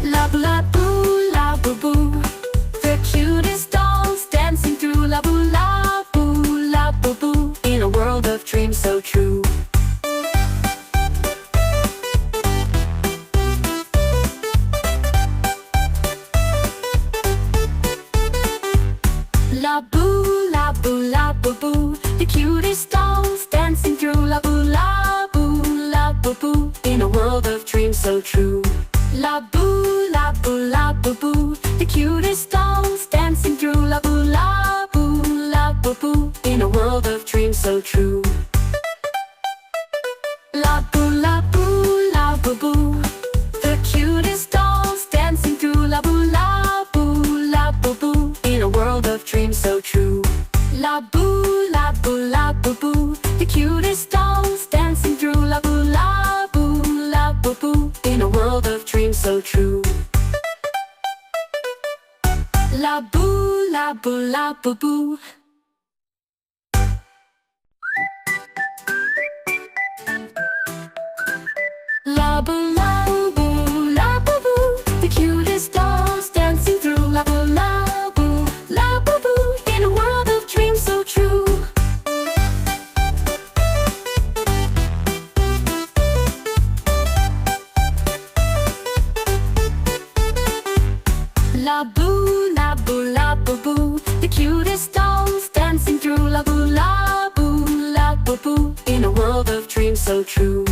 La boo la boo, la boo boo. The cutest dolls dancing through la boo la boo, la boo boo. In a world of dreams so true. La boo, la boo, la boo boo. The cutest dolls dancing through la boo la boo, la boo boo. In a world of dreams so true. La boo, la boo, la boo boo. The cutest dolls dancing through la boo la boo, la boo boo. In a world of dreams so true. La boo, la boo, la boo boo. The cutest dolls dancing through la boo la boo, la boo boo. In a world of dreams so true. La boo, la boo, la boo boo. The cutest dolls dancing through la boo la boo, la boo boo. In a world of dreams so true. La boo, la boo, la boo boo. La boo, la boo, la boo boo. The cutest dolls dancing through la boo la boo, la boo boo. In a world of dreams so true. La boo, la boo, la boo boo. The cutest dolls dancing through la boo la boo, la boo boo. In a world of dreams so true.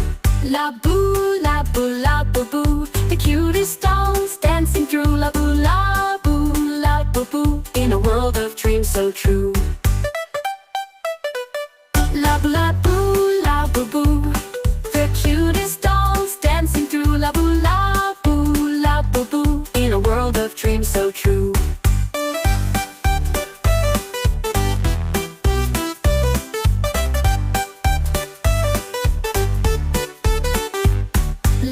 La boo, la boo, la boo boo. The cutest dolls dancing through la boo la boo, la boo boo. In a world of dreams so true. La boo, la boo, la boo boo. The cutest dolls dancing through la boo la boo, la boo boo. In a world of dreams so true.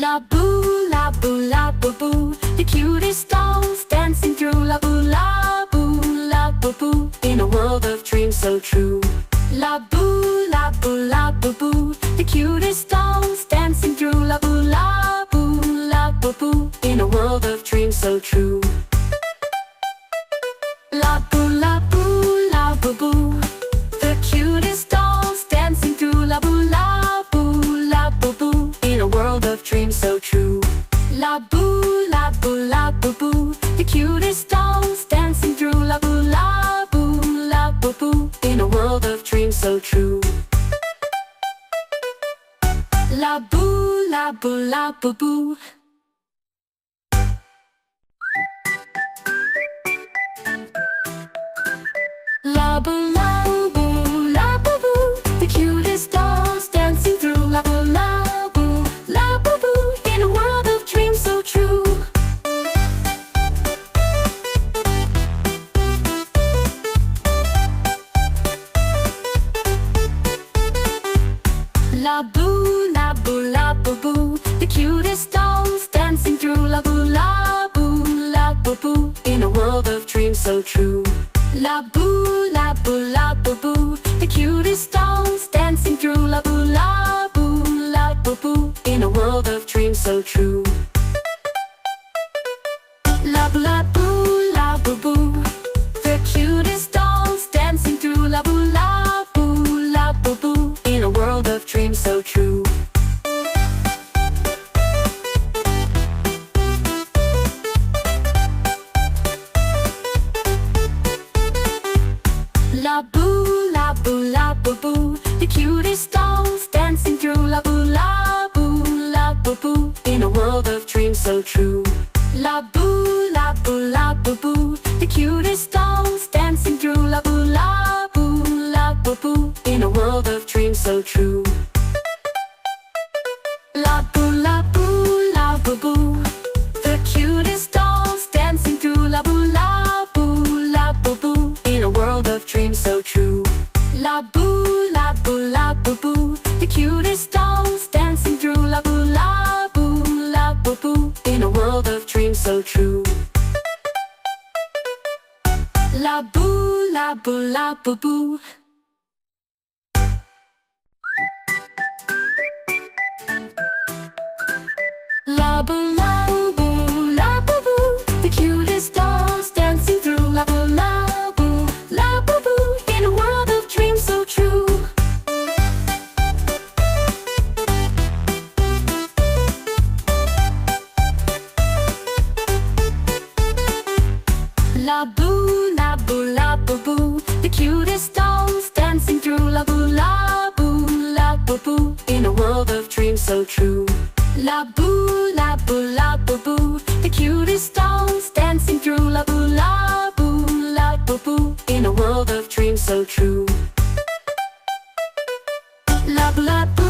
La boo, la boo, la boo boo. The cutest dolls dancing through la boo la boo, la boo boo. In a world of dreams so true. La boo, la boo, la boo boo. The cutest dolls dancing through la boo la boo, la boo boo. In a world of dreams so true. La boo, la boo, la boo boo. The cutest dolls dancing through la boo la boo, la boo boo. In a world of dreams so true. La boo, la boo, la boo boo. The cutest dolls dancing through la boo la boo, la boo boo. In a world of dreams so true. La boo, la boo, la boo boo. La boo, la boo, la boo boo. The cutest dolls dancing through la boo la boo, la boo boo. In a world of dreams so true. La boo, la boo, la boo boo. The cutest dolls dancing through la boo la boo, la boo boo. In a world of dreams so true. La boo, la boo, la boo boo. The cutest dolls dancing through la boo la boo, la boo boo. In a world of dreams so true. La boo, la boo, la boo boo. The cutest dolls dancing through la boo la boo, la boo boo. In a world of dreams so true. La boo, la boo, la boo boo. The cutest dolls dancing through la boo la boo, la boo boo. In a world of dreams so true. La boo, la boo, la boo boo. The cutest dolls dancing through la boo la boo, la boo boo. In a world of dreams so true. La boo, la boo, la boo boo. The cutest dolls dancing through la boo la boo, la boo boo. In a world of dreams so true. La boo, la boo, la boo boo. The cutest dolls dancing through la boo la boo, la boo boo. In a world of dreams so true. La boo, la boo, la boo boo. La boo, la boo, la boo. Labu, labu, labu, boo. The cutest dolls dancing through labu, labu, labu, boo. In a world of dreams so true. Labu, labu, labu, boo. The cutest dolls dancing through labu, labu, labu, boo. In a world of dreams so true. Labu, labu.